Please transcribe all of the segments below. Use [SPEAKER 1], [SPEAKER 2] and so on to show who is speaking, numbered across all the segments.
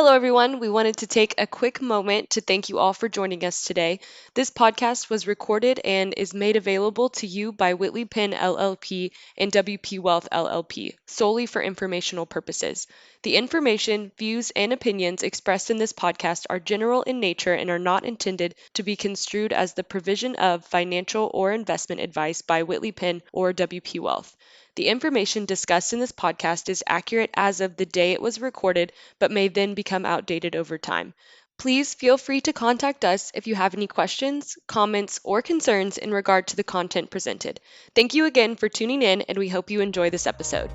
[SPEAKER 1] Hello, everyone. We wanted to take a quick moment to thank you all for joining us today. This podcast was recorded and is made available to you by Whitley Penn LLP and WP Wealth LLP solely for informational purposes. The information, views, and opinions expressed in this podcast are general in nature and are not intended to be construed as the provision of financial or investment advice by Whitley Penn or WP Wealth. The information discussed in this podcast is accurate as of the day it was recorded, but may then become outdated over time. Please feel free to contact us if you have any questions, comments, or concerns in regard to the content presented. Thank you again for tuning in, and we hope you enjoy this episode.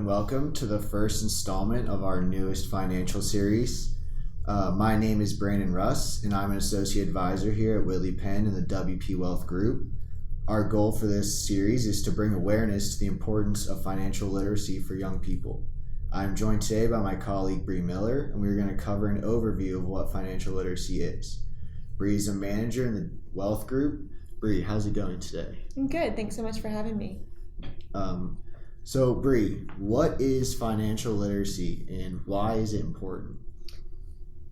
[SPEAKER 2] Welcome to the first installment of our newest financial series. My name is Brandon Russ, and I'm an associate advisor here at Whitley Penn in the WP Wealth Group. Our goal for this series is to bring awareness to the importance of financial literacy for young people. I'm joined today by my colleague Bree Miller, and we're going to cover an overview of what financial literacy is. Bree is a manager in the Wealth Group. Bree, how's it going today?
[SPEAKER 3] I'm good. Thanks so much for having me.
[SPEAKER 2] So, Bree, what is financial literacy and why is it important?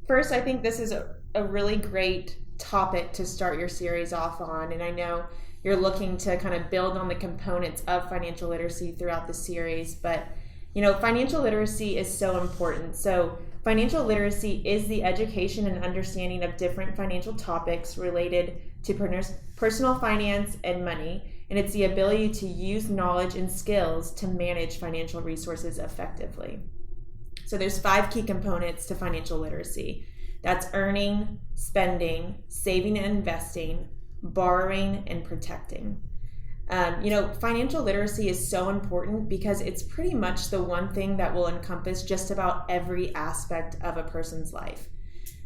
[SPEAKER 3] First, I think this is a really great topic to start your series off on. And I know you're looking to kind of build on the components of financial literacy throughout the series. But, financial literacy is so important. So, financial literacy is the education and understanding of different financial topics related to personal finance and money. And it's the ability to use knowledge and skills to manage financial resources effectively. So there's 5 key components to financial literacy. That's earning, spending, saving and investing, borrowing, and protecting. Financial literacy is so important because it's pretty much the one thing that will encompass just about every aspect of a person's life.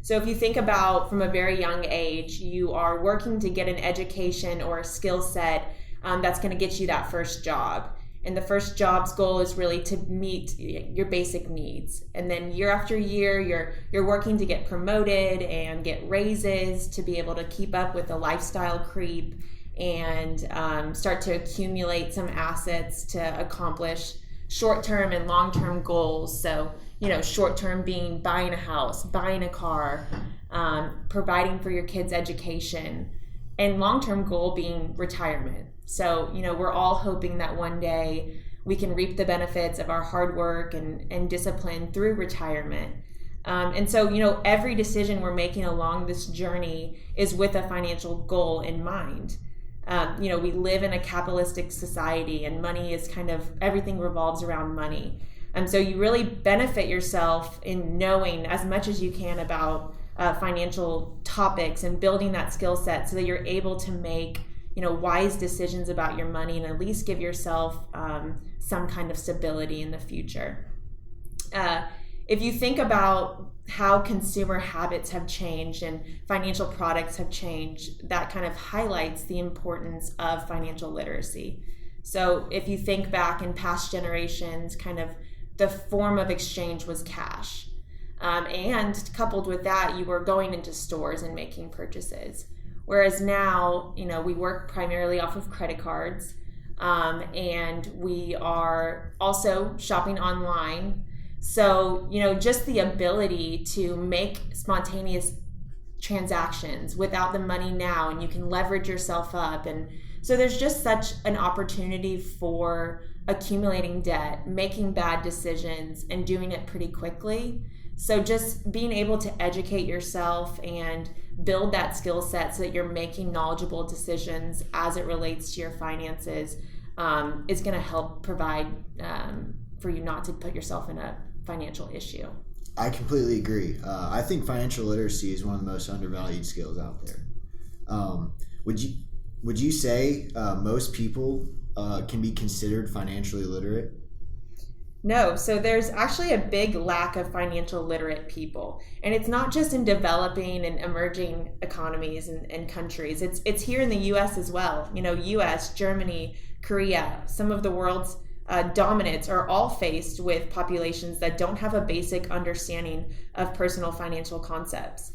[SPEAKER 3] So if you think about from a very young age, you are working to get an education or a skill set that's going to get you that first job. And the first job's goal is really to meet your basic needs. And then year after year, you're working to get promoted and get raises to be able to keep up with the lifestyle creep and start to accumulate some assets to accomplish short-term and long-term goals. So, short-term being buying a house, buying a car, providing for your kids' education, and long-term goal being retirement. So, we're all hoping that one day we can reap the benefits of our hard work and discipline through retirement. And so, every decision we're making along this journey is with a financial goal in mind. We live in a capitalistic society and money is kind of, everything revolves around money. And so you really benefit yourself in knowing as much as you can about financial topics and building that skill set so that you're able to make wise decisions about your money and at least give yourself some kind of stability in the future. If you think about how consumer habits have changed and financial products have changed, that kind of highlights the importance of financial literacy. So if you think back in past generations, kind of the form of exchange was cash. And coupled with that, you were going into stores and making purchases. Whereas now, we work primarily off of credit cards, and we are also shopping online. So, just the ability to make spontaneous transactions without the money now, and you can leverage yourself up. And so there's just such an opportunity for accumulating debt, making bad decisions, and doing it pretty quickly. So just being able to educate yourself and build that skill set so that you're making knowledgeable decisions as it relates to your finances is going to help provide for you not to put yourself in a financial issue.
[SPEAKER 2] I completely agree. I think financial literacy is one of the most undervalued skills out there. Would you say most people can be considered financially literate?
[SPEAKER 3] No, so there's actually a big lack of financial literate people. And it's not just in developing and emerging economies and countries. It's here in the US as well. US, Germany, Korea, some of the world's dominance are all faced with populations that don't have a basic understanding of personal financial concepts.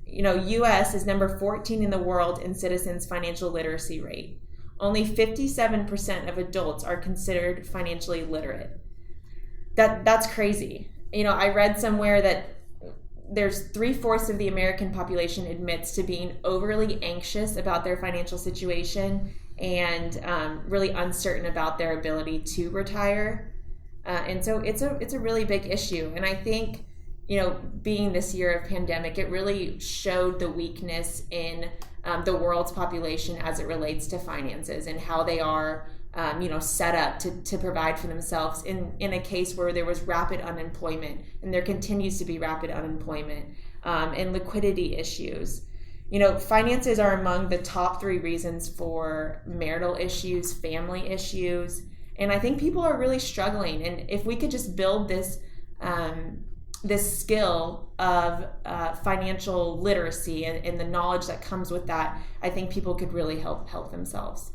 [SPEAKER 3] US is number 14 in the world in citizens' financial literacy rate. Only 57% of adults are considered financially literate. That's crazy. I read somewhere that there's 3/4 of the American population admits to being overly anxious about their financial situation and really uncertain about their ability to retire. And so it's a really big issue. And I think, being this year of pandemic, it really showed the weakness in the world's population as it relates to finances and how they are set up to provide for themselves in a case where there was rapid unemployment, and there continues to be rapid unemployment, and liquidity issues. Finances are among the top 3 reasons for marital issues, family issues, and I think people are really struggling. And if we could just build this skill of financial literacy and the knowledge that comes with that, I think people could really help themselves.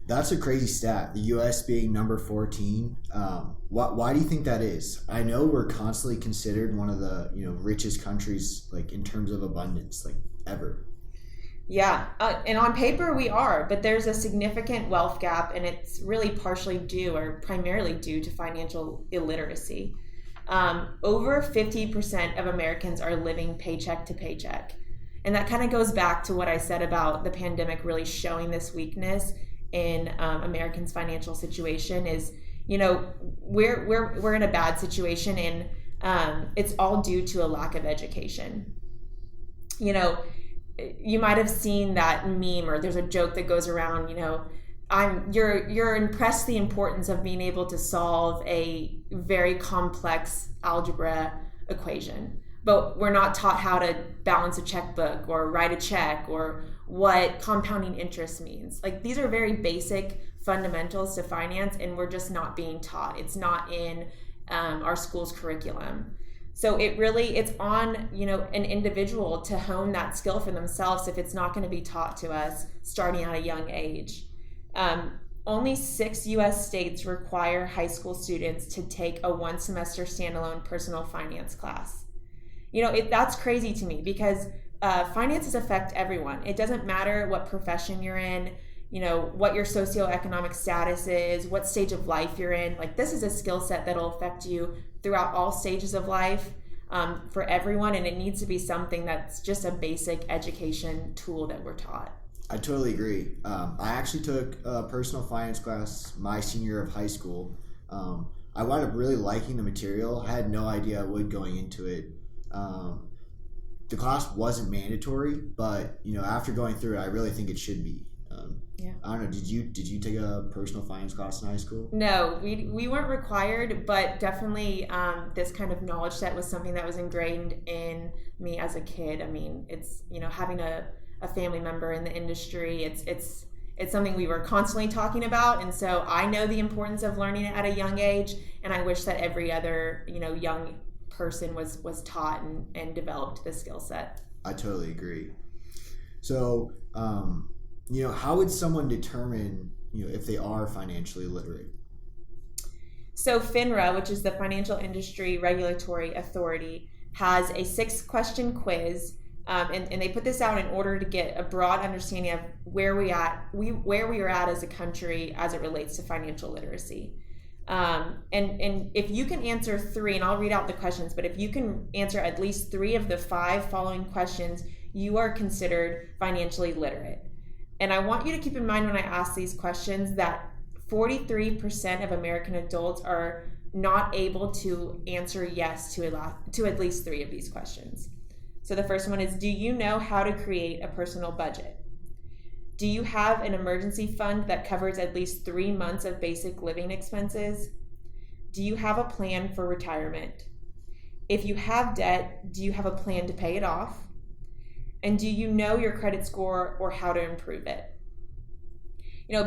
[SPEAKER 2] That's a crazy stat. The U.S. being number 14. Why do you think that is? I know we're constantly considered one of the richest countries, like in terms of abundance, like ever.
[SPEAKER 3] Yeah, and on paper we are, but there's a significant wealth gap, and it's really partially due or primarily due to financial illiteracy. Over 50% of Americans are living paycheck to paycheck, and that kind of goes back to what I said about the pandemic really showing this weakness in Americans' financial situation. Is we're in a bad situation, and it's all due to a lack of education. You might have seen that meme, or there's a joke that goes around. You're impressed the importance of being able to solve a very complex algebra equation, but we're not taught how to balance a checkbook or write a check or what compounding interest means. Like, these are very basic fundamentals to finance, and we're just not being taught. It's not in our school's curriculum. So it's on an individual to hone that skill for themselves if it's not going to be taught to us starting at a young age. Only 6 U.S. states require high school students to take a 1-semester standalone personal finance class. That's crazy to me, because finances affect everyone. It doesn't matter what profession you're in, what your socioeconomic status is, what stage of life you're in. Like, this is a skill set that'll affect you throughout all stages of life, for everyone, and it needs to be something that's just a basic education tool that we're taught.
[SPEAKER 2] I totally agree. I actually took a personal finance class my senior year of high school. I wound up really liking the material. I had no idea I would going into it. The class wasn't mandatory, but after going through it, I really think it should be.
[SPEAKER 3] Yeah.
[SPEAKER 2] I don't know. Did you take a personal finance class in high school?
[SPEAKER 3] No, we weren't required, but definitely this kind of knowledge set was something that was ingrained in me as a kid. I mean, it's having a family member in the industry. It's something we were constantly talking about, and so I know the importance of learning it at a young age, and I wish that every other young person was taught and developed this skill set.
[SPEAKER 2] I totally agree. So how would someone determine if they are financially literate?
[SPEAKER 3] So FINRA, which is the Financial Industry Regulatory Authority, has a 6-question quiz. And they put this out in order to get a broad understanding of where we are at as a country as it relates to financial literacy. And if you can answer 3, and I'll read out the questions, but if you can answer at least 3 of the 5 following questions, you are considered financially literate. And I want you to keep in mind when I ask these questions that 43% of American adults are not able to answer yes to at least 3 of these questions. So the first one is, do you know how to create a personal budget? Do you have an emergency fund that covers at least 3 months of basic living expenses? Do you have a plan for retirement? If you have debt, do you have a plan to pay it off? And do you know your credit score or how to improve it?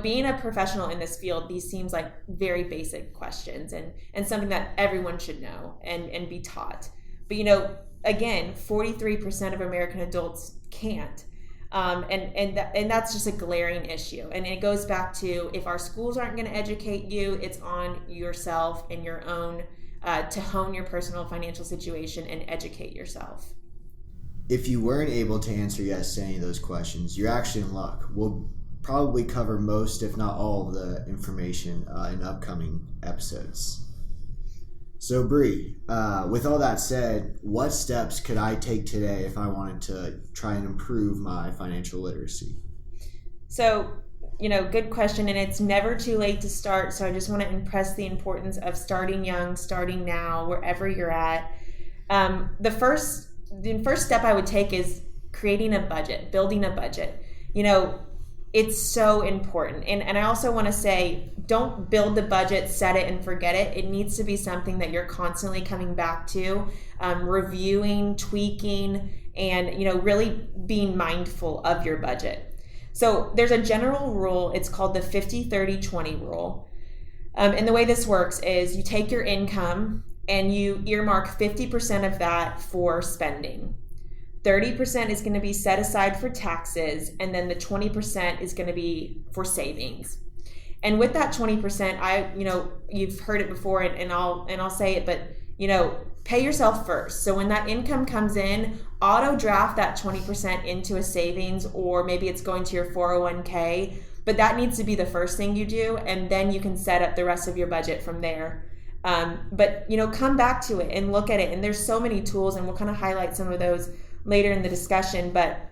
[SPEAKER 3] Being a professional in this field, these seems like very basic questions and something that everyone should know and be taught. But again, 43% of American adults can't. And that's just a glaring issue. And it goes back to, if our schools aren't going to educate you, it's on yourself and your own to hone your personal financial situation and educate yourself.
[SPEAKER 2] If you weren't able to answer yes to any of those questions, you're actually in luck. We'll probably cover most, if not all, of the information in upcoming episodes. So, Bree, with all that said, what steps could I take today if I wanted to try and improve my financial literacy?
[SPEAKER 3] So, good question, and it's never too late to start. So I just want to impress the importance of starting young, starting now, wherever you're at. The first step I would take is creating a budget, building a budget. It's so important. And I also want to say, don't build the budget, set it and forget it. It needs to be something that you're constantly coming back to, reviewing, tweaking, and really being mindful of your budget. So there's a general rule. It's called the 50-30-20 rule. And the way this works is you take your income and you earmark 50% of that for spending. 30% is going to be set aside for taxes, and then the 20% is going to be for savings. And with that 20%, you've heard it before, and I'll say it, but pay yourself first. So when that income comes in, auto draft that 20% into a savings, or maybe it's going to your 401k, but that needs to be the first thing you do, and then you can set up the rest of your budget from there. But come back to it and look at it. And there's so many tools, and we'll kind of highlight some of those later in the discussion. But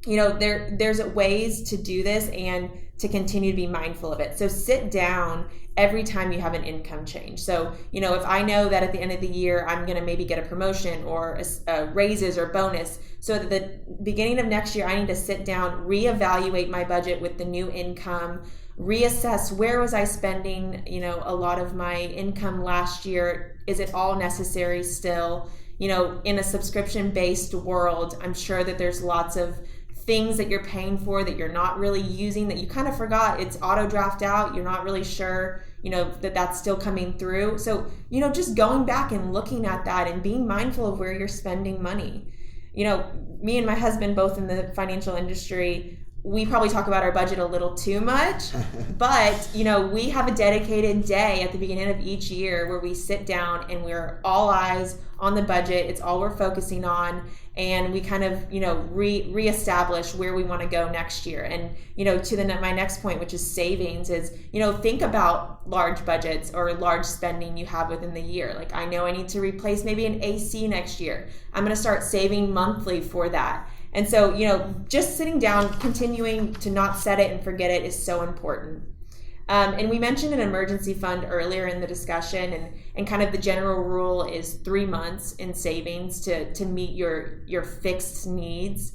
[SPEAKER 3] there's ways to do this and to continue to be mindful of it. So sit down every time you have an income change. So if I know that at the end of the year I'm going to maybe get a promotion or a raises or bonus, so at the beginning of next year I need to sit down, reevaluate my budget with the new income, reassess where was I spending a lot of my income last year. Is it all necessary still? In a subscription-based world, I'm sure that there's lots of things that you're paying for that you're not really using, that you kind of forgot. It's auto draft out. You're not really sure, that that's still coming through. So, just going back and looking at that and being mindful of where you're spending money. Me and my husband, both in the financial industry, we probably talk about our budget a little too much, but we have a dedicated day at the beginning of each year where we sit down and we're all eyes on the budget. It's all we're focusing on, and we kind of reestablish where we want to go next year. And to my next point, which is savings, is think about large budgets or large spending you have within the year. Like, I know I need to replace maybe an AC next year. I'm going to start saving monthly for that. And so, just sitting down, continuing to not set it and forget it is so important. And we mentioned an emergency fund earlier in the discussion, and kind of the general rule is 3 months in savings to meet your fixed needs.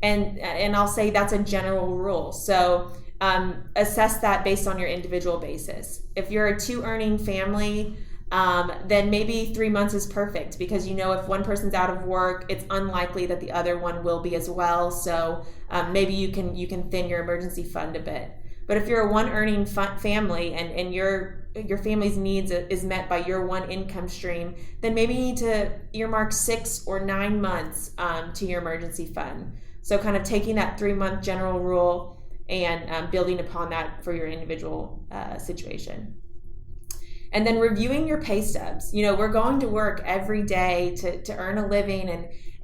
[SPEAKER 3] And I'll say that's a general rule. So assess that based on your individual basis. If you're a 2-earning family, then maybe 3 months is perfect, because if one person's out of work, it's unlikely that the other one will be as well. So maybe you can thin your emergency fund a bit. But if you're a 1-earning family and your family's needs is met by your one income stream, then maybe you need to earmark 6 or 9 months to your emergency fund. So kind of taking that 3-month general rule and building upon that for your individual situation. And then reviewing your pay stubs. We're going to work every day to earn a living,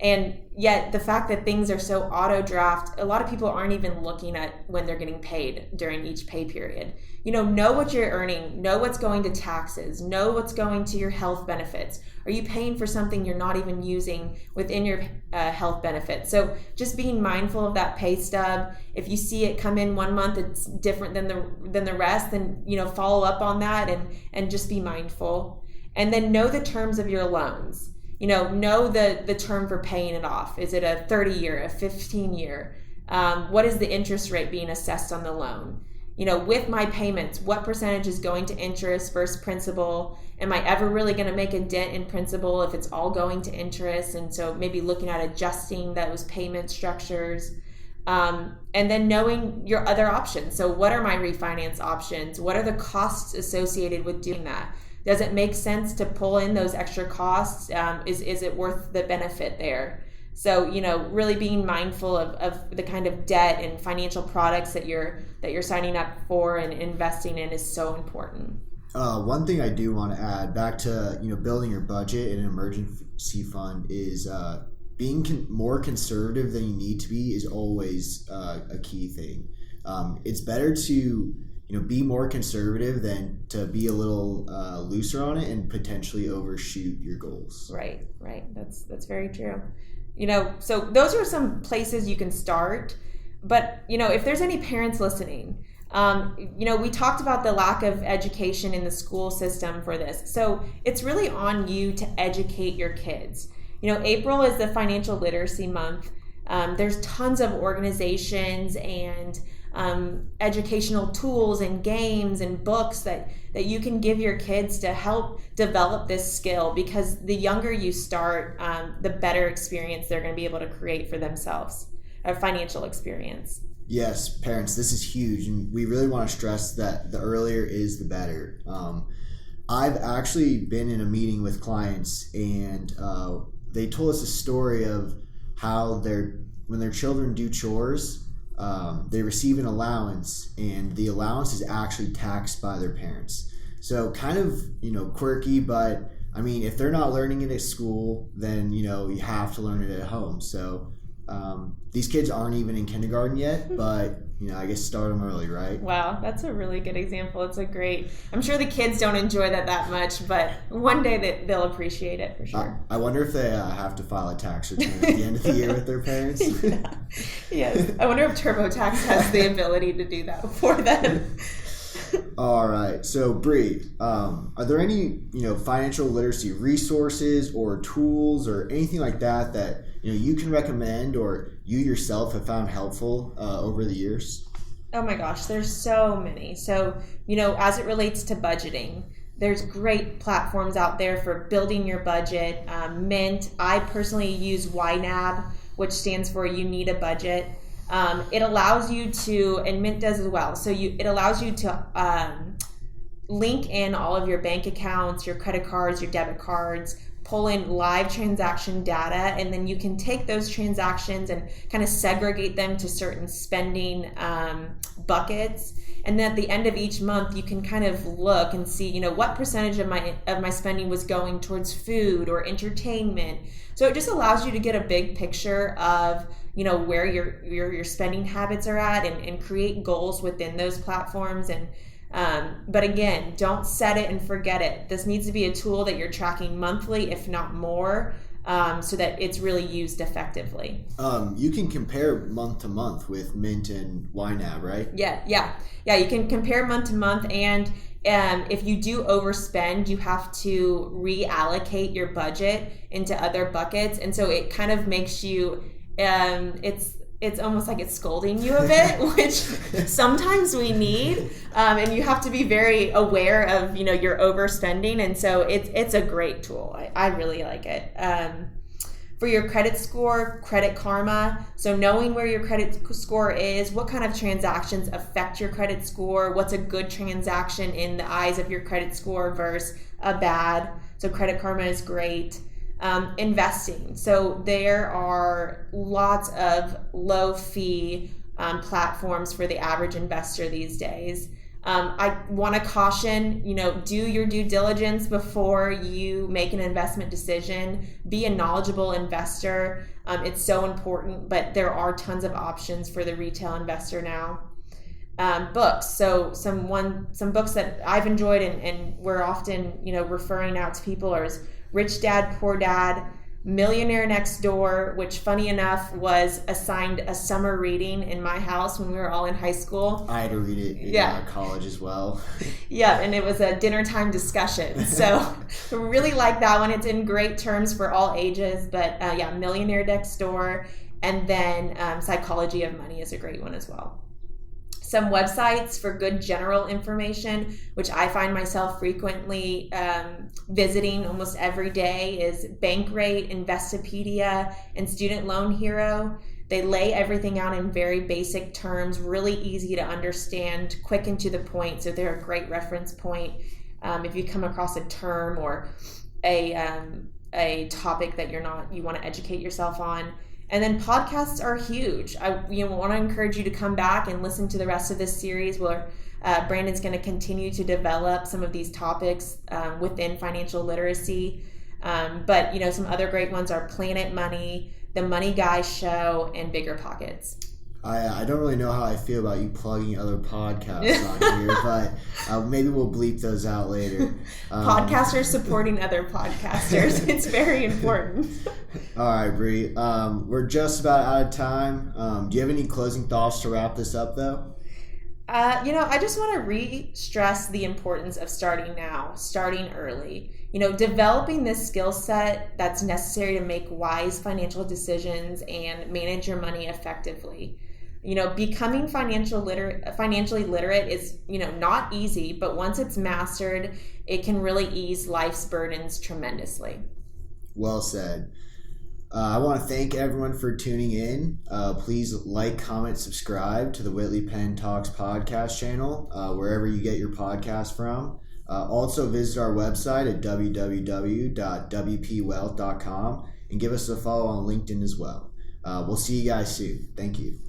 [SPEAKER 3] and yet the fact that things are so auto draft, a lot of people aren't even looking at when they're getting paid during each pay period. Know what you're earning, know what's going to taxes, know what's going to your health benefits. Are you paying for something you're not even using within your health benefits? So just being mindful of that pay stub. If you see it come in one month, it's different than the rest, then follow up on that and just be mindful. And then know the terms of your loans. Know the term for paying it off. Is it a 30-year, a 15-year? What is the interest rate being assessed on the loan? With my payments, what percentage is going to interest versus principal? Am I ever really going to make a dent in principal if it's all going to interest? And so maybe looking at adjusting those payment structures. And then knowing your other options. So what are my refinance options? What are the costs associated with doing that? Does it make sense to pull in those extra costs? Is it worth the benefit there? So, really being mindful of the kind of debt and financial products that you're signing up for and investing in is so important.
[SPEAKER 2] One thing I do want to add back to building your budget in an emergency fund is being more conservative than you need to be is always a key thing. It's better to be more conservative than to be a little looser on it and potentially overshoot your goals.
[SPEAKER 3] Right. That's very true. So those are some places you can start. But if there's any parents listening, we talked about the lack of education in the school system for this. So it's really on you to educate your kids. April is the financial literacy month. There's tons of organizations and educational tools and games and books that you can give your kids to help develop this skill, because the younger you start, the better experience they're going to be able to create for themselves, a financial experience.
[SPEAKER 2] Yes, parents, this is huge, and we really want to stress that the earlier is the better. I've actually been in a meeting with clients, and they told us a story of how when their children do chores, they receive an allowance, and the allowance is actually taxed by their parents. So kind of quirky, but I mean, if they're not learning it at school, then you have to learn it at home. So these kids aren't even in kindergarten yet, but I guess start them early, right?
[SPEAKER 3] Wow, that's a really good example. I'm sure the kids don't enjoy that much, but one day they'll appreciate it for sure.
[SPEAKER 2] I wonder if they have to file a tax return at the end of the year with their parents.
[SPEAKER 3] Yeah. Yes, I wonder if TurboTax has the ability to do that for them.
[SPEAKER 2] All right, so Bree, are there any financial literacy resources or tools or anything like that you can recommend or you yourself have found helpful over the years?
[SPEAKER 3] Oh my gosh, there's so many. So as it relates to budgeting, there's great platforms out there for building your budget. Mint, I personally use YNAB, which stands for You Need a Budget. It allows you to, and Mint does as well, so it allows you to link in all of your bank accounts, your credit cards, your debit cards, pull in live transaction data, and then you can take those transactions and kind of segregate them to certain spending buckets. And then at the end of each month, you can kind of look and see, what percentage of my spending was going towards food or entertainment. So it just allows you to get a big picture of where your spending habits are at, and create goals within those platforms. And but again, don't set it and forget it. This needs to be a tool that you're tracking monthly, if not more, so that it's really used effectively.
[SPEAKER 2] You can compare month to month with Mint and YNAB, right?
[SPEAKER 3] Yeah. You can compare month to month, and if you do overspend, you have to reallocate your budget into other buckets, and so it kind of makes you it's almost like it's scolding you a bit, which sometimes we need, and you have to be very aware of your overspending, and so it's a great tool. I really like it. For your credit score, Credit Karma, so knowing where your credit score is, what kind of transactions affect your credit score, what's a good transaction in the eyes of your credit score versus a bad. So Credit Karma is great. Investing. So there are lots of low fee platforms for the average investor these days. I want to caution, do your due diligence before you make an investment decision. Be a knowledgeable investor. It's so important, but there are tons of options for the retail investor now. Books. So some books that I've enjoyed and we're often, referring out to people are Rich Dad, Poor Dad, Millionaire Next Door, which funny enough was assigned a summer reading in my house when we were all in high school.
[SPEAKER 2] I had to read it in college as well.
[SPEAKER 3] Yeah, and it was a dinner time discussion. So I really like that one. It's in great terms for all ages, but Millionaire Next Door, and then Psychology of Money is a great one as well. Some websites for good general information, which I find myself frequently visiting almost every day, is Bankrate, Investopedia, and Student Loan Hero. They lay everything out in very basic terms, really easy to understand, quick and to the point, so they're a great reference point if you come across a term or a a topic that you want to educate yourself on. And then podcasts are huge. I want to encourage you to come back and listen to the rest of this series where Brandon's going to continue to develop some of these topics within financial literacy. But some other great ones are Planet Money, The Money Guy Show, and Bigger Pockets.
[SPEAKER 2] I don't really know how I feel about you plugging other podcasts on here, but maybe we'll bleep those out later.
[SPEAKER 3] Podcasters supporting other podcasters. It's very important.
[SPEAKER 2] All right, Bree. We're just about out of time. Do you have any closing thoughts to wrap this up, though?
[SPEAKER 3] I just want to re-stress the importance of starting now, starting early. Developing this skill set that's necessary to make wise financial decisions and manage your money effectively. Becoming financially literate is, not easy, but once it's mastered, it can really ease life's burdens tremendously.
[SPEAKER 2] Well said. I want to thank everyone for tuning in. Please like, comment, subscribe to the Whitley Penn Talks podcast channel, wherever you get your podcast from. Also visit our website at www.WPWealth.com and give us a follow on LinkedIn as well. We'll see you guys soon. Thank you.